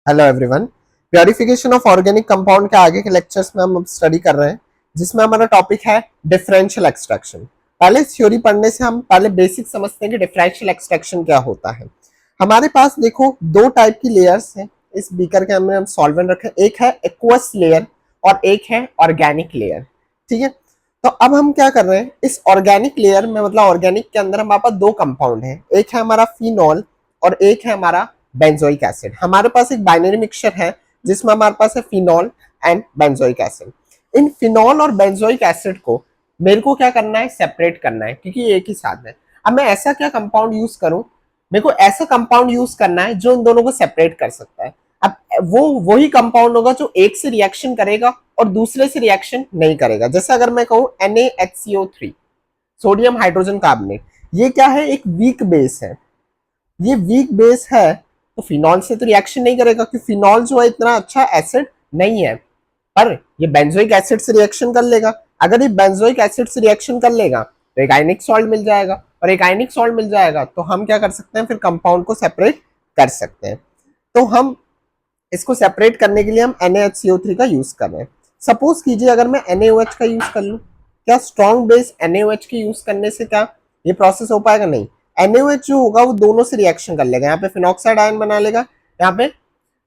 Hello everyone. Purification of organic compound के आगे के लेक्चर्स में हम अब स्टडी कर रहे हैं, जिसमें हमारा टॉपिक है डिफरेंशियल एक्सट्रैक्शन। पहले थ्योरी पढ़ने से हम पहले बेसिक समझते हैं कि डिफरेंशियल एक्सट्रैक्शन क्या होता है। हमारे पास देखो दो टाइप की लेयर्स हैं। इस बीकर के अंदर हम सॉल्वेंट रखें, एक है एक्वस लेयर और एक है ऑर्गेनिक लेयर। ठीक है, तो अब हम क्या कर रहे हैं, इस ऑर्गेनिक लेयर में मतलब ऑर्गेनिक के अंदर हमारे पास दो कंपाउंड है, एक है हमारा फिनॉल और एक है हमारा बेंजोइक एसिड। हमारे पास एक बाइनरी मिक्सचर है जिसमें हमारे पास है phenol and benzoic acid. In phenol और बेंजोइक एसिड को मेरे को क्या करना है, सेपरेट करना है, क्योंकि एक ही साथ है। अब मैं ऐसा क्या कंपाउंड यूज करूं, मेरे को ऐसा कंपाउंड यूज करना है जो इन दोनों को सेपरेट कर सकता है। अब वो वही कंपाउंड होगा जो एक से रिएक्शन करेगा और दूसरे से रिएक्शन नहीं करेगा। जैसे अगर मैं कहूं NaHCO3 सोडियम हाइड्रोजन कार्बोनेट, ये क्या है, एक वीक बेस है। ये वीक बेस है तो फिनॉल से तो रिएक्शन नहीं करेगा, क्योंकि फिनॉल जो है इतना अच्छा एसिड नहीं है, पर ये बेंजोइक एसिड से रिएक्शन कर लेगा। अगर ये बेंजोइक एसिड से रिएक्शन कर लेगा तो एक आयनिक सॉल्ट मिल जाएगा, और एक आयनिक सॉल्ट मिल जाएगा तो हम क्या कर सकते हैं, फिर कंपाउंड को सेपरेट कर सकते हैं। तो हम इसको सेपरेट करने के लिए हम NaHCO3 का यूज कर रहे हैं। सपोज कीजिए अगर मैं NaOH का यूज कर लूं, क्या स्ट्रॉन्ग बेस NaOH के यूज करने से क्या ये प्रोसेस हो पाएगा? नहीं। NaOH जो होगा वो दोनों से रिएक्शन कर लेगा, यहाँ पे फिनॉक्साइड आयन बना लेगा, यहाँ पे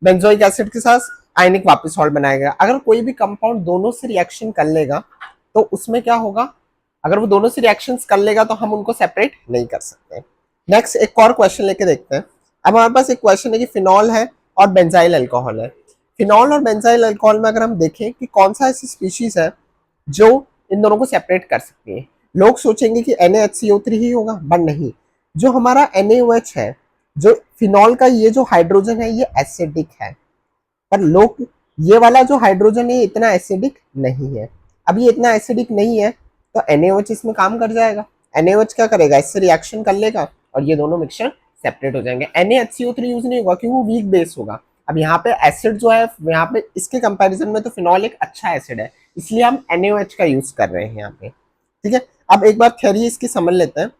बेंजोइक एसिड के साथ आयनिक वापस सॉल्ट बनाएगा। अगर कोई भी कंपाउंड दोनों से रिएक्शन कर लेगा तो उसमें क्या होगा, अगर वो दोनों से रिएक्शंस कर लेगा तो हम उनको सेपरेट नहीं कर सकते। नेक्स्ट एक और क्वेश्चन लेके देखते हैं। अब हमारे पास एक क्वेश्चन है कि फिनॉल है और बेंजाइल अल्कोहल है। फिनॉल और बेंजाइल अल्कोहल में अगर हम देखें कि कौन सा ऐसी स्पीशीज है जो इन दोनों को सेपरेट कर सकती है, लोग सोचेंगे कि NaHCO3 ही होगा, बट नहीं। जो हमारा NaOH है, जो फिनॉल का ये जो हाइड्रोजन है, ये एसिडिक है, पर लोग ये वाला जो हाइड्रोजन है इतना एसिडिक नहीं है। अब ये इतना एसिडिक नहीं है तो NaOH इसमें काम कर जाएगा। NaOH क्या करेगा, इससे रिएक्शन कर लेगा और ये दोनों मिक्सचर सेपरेट हो जाएंगे। NaHCO3 यूज नहीं होगा क्योंकि वो वीक बेस होगा। अब यहाँ पे एसिड जो है, यहाँ पे इसके कंपैरिजन में तो फिनॉल एक अच्छा एसिड है, इसलिए हम NaOH का यूज कर रहे हैं यहाँ पे। ठीक है, अब एक बार थ्योरी इसकी समझ लेते हैं।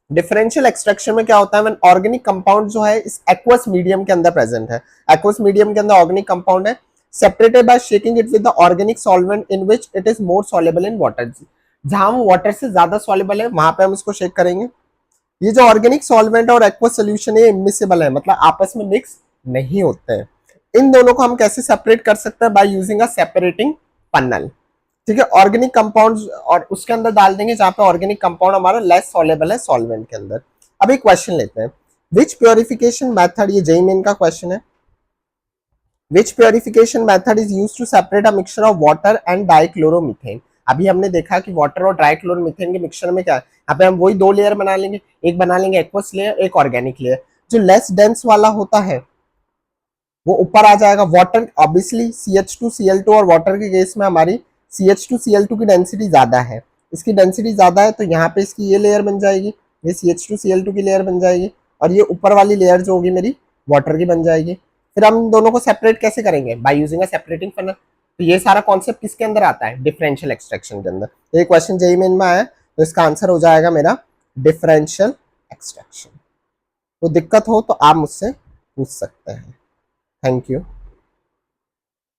डिफरेंशियल एक्सट्रैक्शन में क्या होता है, ऑर्गेनिक कंपाउंड जो है इस एक्वस मीडियम के अंदर प्रेजेंट है। एक्वस मीडियम के अंदर ऑर्गेनिक कंपाउंड है, separated by shaking it with the organic solvent in which it is more soluble in water. जहां वो वाटर से ज्यादा सॉल्युबल है वहां पे हम इसको शेक करेंगे। ये जो ऑर्गेनिक सॉल्वेंट और एक्वस सोल्यूशन है, इमिसिबल है, मतलब आपस में मिक्स नहीं होते हैं। इन दोनों को हम कैसे सेपरेट कर सकते हैं, by using a separating funnel. ठीक है, ऑर्गेनिक कंपाउंड और उसके अंदर डाल देंगे जहां पे ऑर्गेनिक कंपाउंड हमारा लेस सॉल्युबल है सॉल्वेंट के अंदर। अब एक क्वेश्चन लेते हैं, विच प्योरिफिकेशन मेथड, ये जेई मेन का क्वेश्चन है, which purification method is used to separate a mixture of water and dichloromethane. अभी हमने देखा कि वाटर और डाइक्लोरोमीथेन के मिक्सचर में क्या है, यहाँ पे हम वही दो लेयर बना लेंगे, एक बना लेंगे एक्वस लेयर, एक ऑर्गेनिक लेयर। जो लेस डेंस वाला होता है वो ऊपर आ जाएगा। वाटर ऑब्वियसली CH2Cl2, और वाटर के केस में हमारी CH2Cl2 की डेंसिटी ज्यादा है, इसकी डेंसिटी ज्यादा है तो यहाँ पे इसकी ये लेयर बन जाएगी, ये CH2Cl2 की लेयर बन जाएगी, और ये ऊपर वाली लेयर जो होगी मेरी वाटर की बन जाएगी। फिर हम दोनों को सेपरेट कैसे करेंगे, by using a separating funnel. तो ये सारा कॉन्सेप्ट किसके अंदर आता है, डिफरेंशियल एक्सट्रैक्शन के अंदर। तो ये क्वेश्चन जेईई मेन में आया तो इसका आंसर हो जाएगा मेरा डिफरेंशियल एक्सट्रैक्शन। तो दिक्कत हो तो आप मुझसे पूछ सकते हैं। Thank you.